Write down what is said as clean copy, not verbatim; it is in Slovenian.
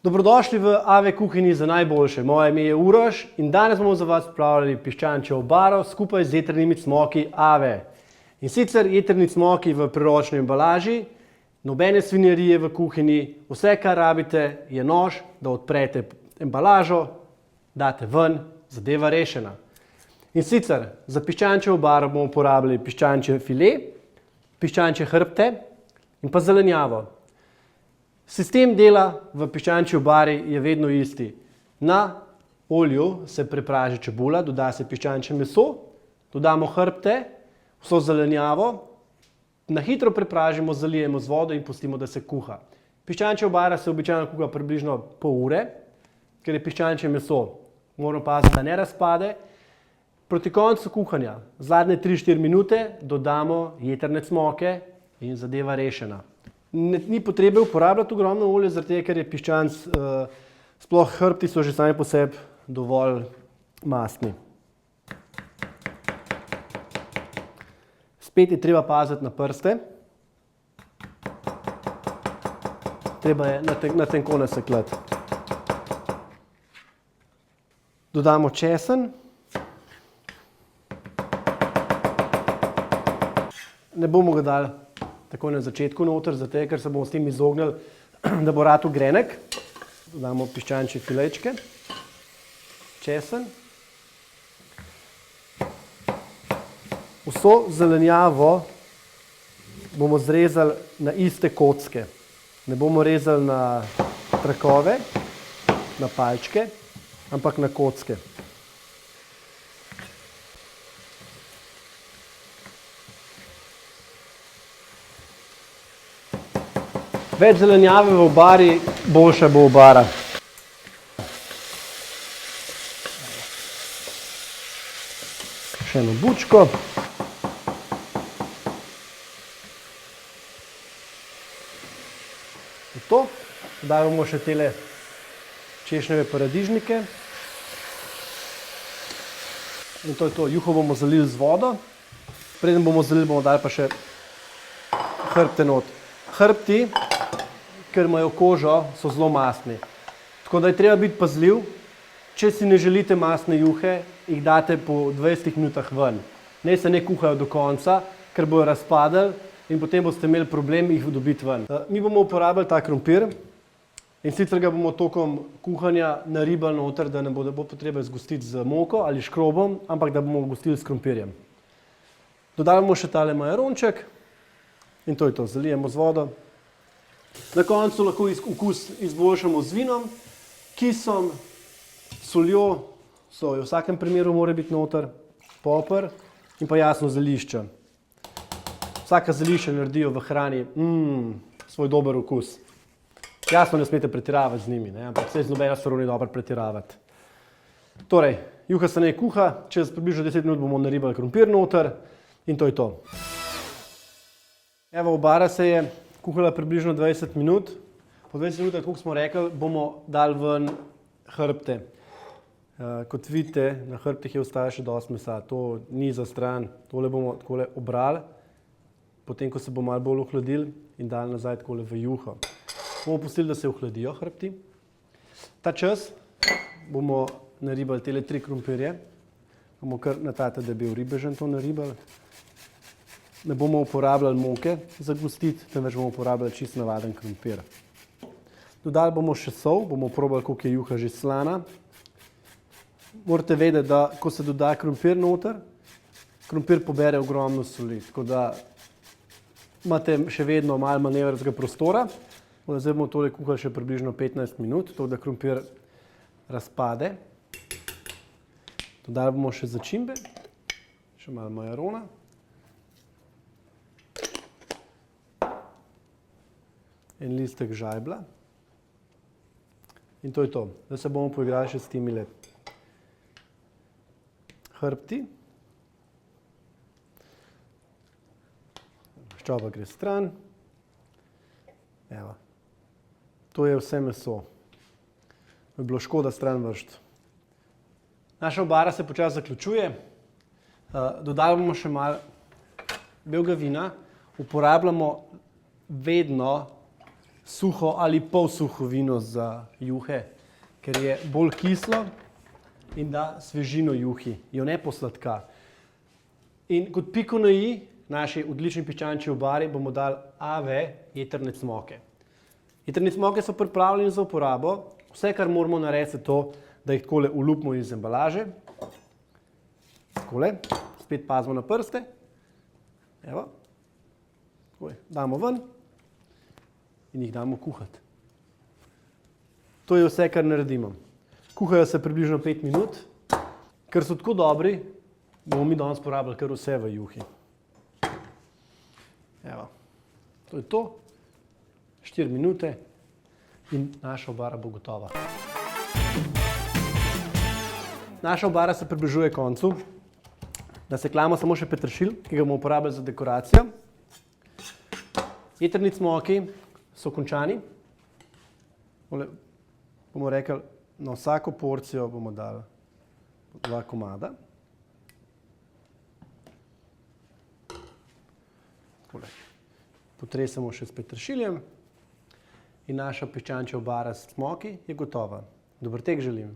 Dobrodošli v AV kuhinji za najboljše. Moje ime je Uroš in danes bomo za vas pripravljali piščančjo obaro skupaj z jetrnimi cmoki AV. In sicer jetrni cmoki v priročni embalaži, nobene svinjarije v kuhinji, vse kar rabite je nož, da odprete embalažo, date ven, zadeva rešena. In sicer za piščančjo obaro bomo uporabljali piščančje file, piščančje hrbte in pa zelenjavo. Sistem dela v piščančji obari je vedno isti. Na olju se prepraži čebula, doda se piščančje meso, dodamo hrbte, vso zelenjavo, na hitro prepražimo, zalijemo z vodo in pustimo, da se kuha. Piščančja obara se običajno kuha približno pol ure, ker je piščančje meso. Moramo paziti, da ne razpade. Proti koncu kuhanja, zadnje 3-4 minute, dodamo jetrne cmoke in zadeva rešena. Ni potrebe uporabljati ogromno olje, zaradi tega, ker je piščanc, sploh hrbti so že sami po sebi dovolj mastni. Spet je treba paziti na prste. Treba je na tenko nasekljati. Dodamo česen. Ne bomo ga dali takoj na začetku noter, zato ker se bomo s tem izognili, da bo ratal grenek. Dodamo piščančje filečke, česen. Vso zelenjavo bomo zrezali na iste kocke. Ne bomo rezali na trakove, na palčke, ampak na kocke. Več zelenjave v obari, boljša bo obara. Še eno bučko. To. Zdaj bomo še tele češnjeve paradižnike. In to je to. Juho bomo zalili z vodo. Preden bomo zalili, bomo dali pa še hrbte not. Hrbti, ker imajo kožo, so zelo mastni. Tako da je treba biti pazljiv. Če si ne želite mastne juhe, jih date po 20 minutah ven. Ne se ne kuhajo do konca, ker bojo razpadli in potem boste imeli problem jih dobiti ven. Mi bomo uporabljali ta krompir in sicer ga bomo tokom kuhanja naribali noter, da ne bo potrebe zgostiti z moko ali škrobom, ampak da bomo gostili s krompirjem. Dodali bomo še tale majaronček in to je to. Zalijemo z vodo. Na koncu lahko okus izboljšamo z vinom, kisom, soljo, v vsakem primeru mora biti noter, poper in pa jasno zelišča. Vsaka zelišča naredijo v hrani svoj dober okus. Jasno ne smete pretiravati z njimi, ampak se z nobeno stvarjo ni dobro pretiravati. Torej, juha se naj kuha, čez približno 10 minut bomo naribali krompir noter in to je to. Evo, obara se je kuhala približno 20 minut. Po 20 minutah, kot smo rekli, bomo dali ven hrbte. Kot vidite, na hrbtih je ostalo še dosti mesa. To ni za stran. Tole bomo takole obrali, potem ko se bo malo bolj ohladil in dali nazaj takole v juho. Bomo pustili, da se ohladijo hrbti. Ta čas bomo naribali tele 3 krompirje. Bomo kar natate, da je bil ribežen to naribali. Ne bomo uporabljali moke za gostiti, temveč bomo uporabljali čist navaden krompir. Dodali bomo še sol, bomo probali, koliko je juha že slana. Morate vedeti, da ko se doda krompir noter, krompir pobere ogromno soli, tako da imate še vedno malo manevrskega prostora. Zdaj bomo tole kuhali še približno 15 minut, tako da krompir razpade. Dodali bomo še začimbe, še malo majarona. En listek žajbla. In to je to. Zdaj se bomo poigrali še s temile hrbti. Maščoba gre stran. Evo. To je vse meso. Bi bilo škoda stran vršiti. Naša obara se počasi zaključuje. Dodali bomo še malo belega vina. Uporabljamo vedno suho ali polsuho vino za juhe, ker je bolj kislo in da svežino juhi, jo ne posladka. In kot piko na i naši odlični piščančji obari bomo dali AV jetrne cmoke. Jetrne cmoke so pripravljene za uporabo. Vse, kar moramo narediti, je to, da jih takole olupimo iz embalaže. Takole, spet pazimo na prste. Evo. Takole, damo ven in jih damo kuhati. To je vse, kar naredimo. Kuhajo se približno 5 minut. Ker so tako dobri, bomo mi danes porabili kar vse v juhi. Evo, to je to. 4 minute in naša obara bo gotova. Naša obara se približuje koncu. Nasekljamo samo še peteršilj, ki ga bomo uporabili za dekoracijo. Jetrni cmoki so končani. Bomo rekli, na vsako porcijo bomo dali 2 komada. Potresemo še s peteršiljem in naša piščančja obara s cmoki je gotova. Dober tek želim!